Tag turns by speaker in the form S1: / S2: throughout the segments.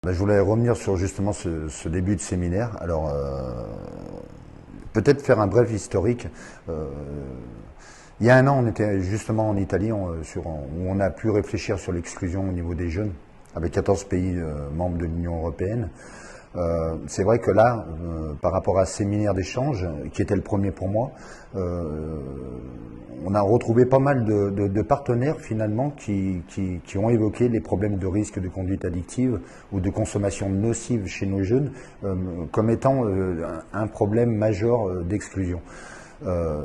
S1: Je voulais revenir sur justement ce début de séminaire. Alors, peut-être faire un bref historique. Il y a un an, on était justement en Italie où on a pu réfléchir sur l'exclusion au niveau des jeunes, avec 14 pays membres de l'Union européenne. C'est vrai que là, par rapport à ce séminaire d'échange, qui était le premier pour moi, on a retrouvé pas mal de partenaires finalement qui ont évoqué les problèmes de risque de conduite addictive ou de consommation nocive chez nos jeunes comme étant un problème majeur d'exclusion.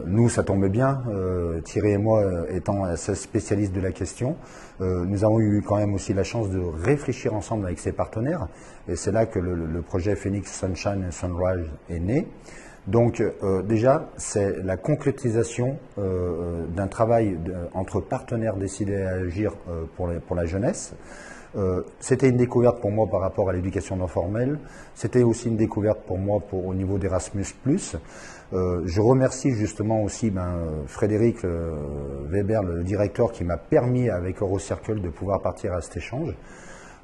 S1: Nous, ça tombe bien, Thierry et moi étant assez spécialistes de la question, nous avons eu quand même aussi la chance de réfléchir ensemble avec ces partenaires, et c'est là que le projet Phoenix Sunshine and Sunrise est né. Donc déjà, c'est la concrétisation d'un travail entre partenaires décidés à agir pour la jeunesse. C'était une découverte pour moi par rapport à l'éducation non formelle. C'était aussi une découverte pour moi au niveau d'Erasmus+. Je remercie justement aussi Frédéric Weber, le directeur, qui m'a permis avec Eurocircle de pouvoir partir à cet échange.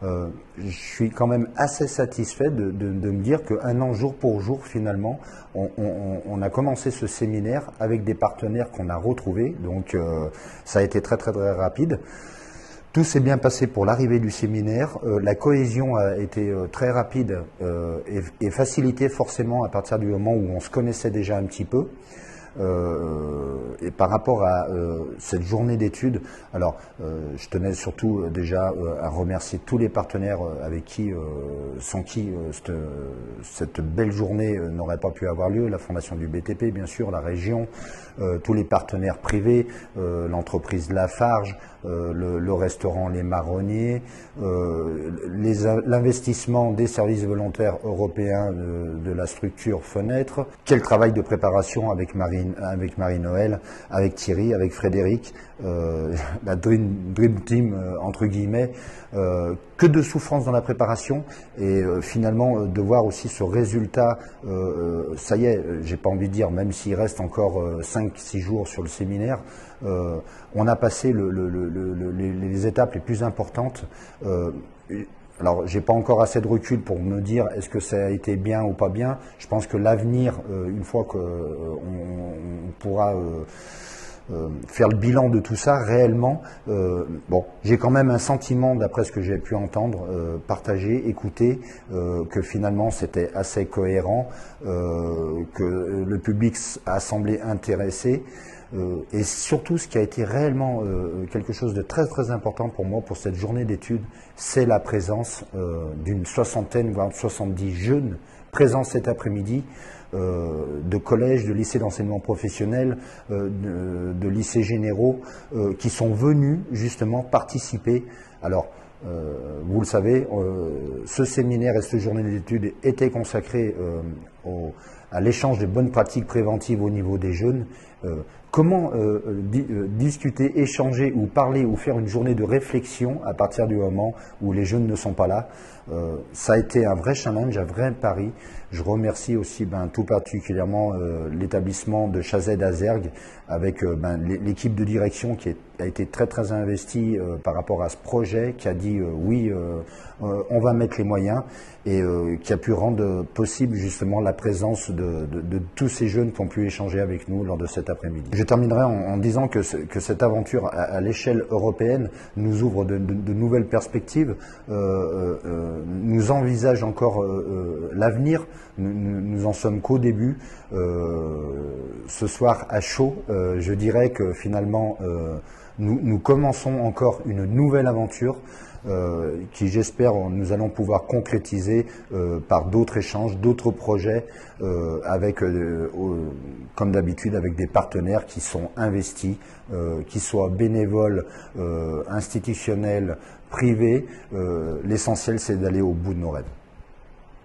S1: Je suis quand même assez satisfait de me dire qu'un an jour pour jour, finalement, on a commencé ce séminaire avec des partenaires qu'on a retrouvés. Donc ça a été très rapide. Tout s'est bien passé pour l'arrivée du séminaire. La cohésion a été très rapide et facilitée forcément à partir du moment où on se connaissait déjà un petit peu. Et par rapport à cette journée d'études, alors je tenais surtout déjà à remercier tous les partenaires sans qui cette belle journée n'aurait pas pu avoir lieu, la Fondation du BTP bien sûr, la région, tous les partenaires privés, l'entreprise Lafarge, le restaurant Les Marronniers, l'investissement des services volontaires européens de la structure Fenêtre. Quel travail de préparation avec Marie-Noël, avec Thierry, avec Frédéric, la Dream Team entre guillemets. Que de souffrance dans la préparation et finalement de voir aussi ce résultat, ça y est, j'ai pas envie de dire, même s'il reste encore 5-6 jours sur le séminaire, on a passé les étapes les plus importantes. Alors, j'ai pas encore assez de recul pour me dire est-ce que ça a été bien ou pas bien. Je pense que l'avenir, une fois qu'on pourra faire le bilan de tout ça réellement, j'ai quand même un sentiment, d'après ce que j'ai pu entendre, partager, écouter, que finalement c'était assez cohérent, que le public a semblé intéressé. Et surtout, ce qui a été réellement quelque chose de très important pour moi, pour cette journée d'études, c'est la présence d'une soixantaine, voire 70 jeunes présents cet après-midi, de collèges, de lycées d'enseignement professionnel, de lycées généraux, qui sont venus justement participer. Alors, vous le savez, ce séminaire et cette journée d'études étaient consacrés à l'échange de bonnes pratiques préventives au niveau des jeunes. Comment discuter, échanger ou parler ou faire une journée de réflexion à partir du moment où les jeunes ne sont pas là, ça a été un vrai challenge, un vrai pari. Je remercie aussi tout particulièrement l'établissement de Chazed Azergues avec l'équipe de direction qui a été très investie par rapport à ce projet, qui a dit oui, on va mettre les moyens, et qui a pu rendre possible justement la présence de tous ces jeunes qui ont pu échanger avec nous lors de cet après-midi. Je terminerai en disant que cette aventure à l'échelle européenne nous ouvre de nouvelles perspectives, nous envisage encore l'avenir. Nous en sommes qu'au début. Ce soir à chaud, je dirais que finalement nous commençons encore une nouvelle aventure qui, j'espère, nous allons pouvoir concrétiser par d'autres échanges, d'autres projets, avec, comme d'habitude, avec des partenaires qui sont investis, qui soient bénévoles, institutionnels, privés. L'essentiel, c'est d'aller au bout de nos rêves.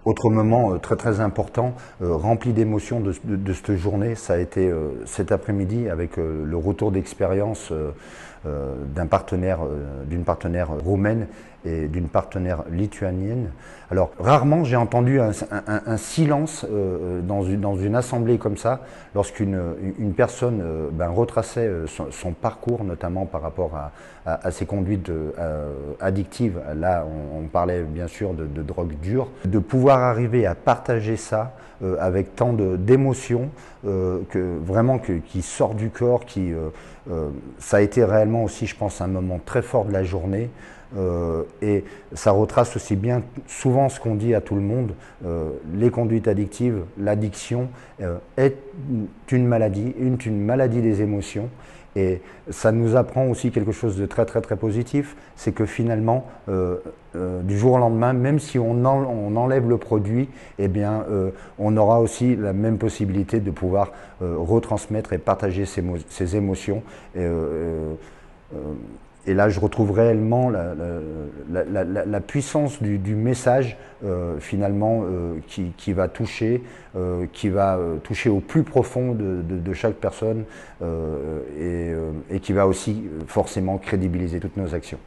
S1: Autre moment très important, rempli d'émotions de cette journée, ça a été cet après-midi avec le retour d'expérience d'une partenaire roumaine et d'une partenaire lituanienne. Alors, rarement j'ai entendu un silence dans une assemblée comme ça, lorsqu'une personne retraçait son parcours, notamment par rapport à ses conduites addictives. Là, on parlait bien sûr de drogue dure. De pouvoir arriver à partager ça avec tant d'émotions, qui sort du corps, ça a été réellement aussi, je pense, un moment très fort de la journée. Et ça retrace aussi bien souvent ce qu'on dit à tout le monde, les conduites addictives, l'addiction est une maladie des émotions. Et ça nous apprend aussi quelque chose de très positif, c'est que finalement, du jour au lendemain, même si on enlève le produit, eh bien, on aura aussi la même possibilité de pouvoir retransmettre et partager ces émotions. Et là, je retrouve réellement la puissance du message, finalement, qui va toucher au plus profond de chaque personne, et qui va aussi forcément crédibiliser toutes nos actions.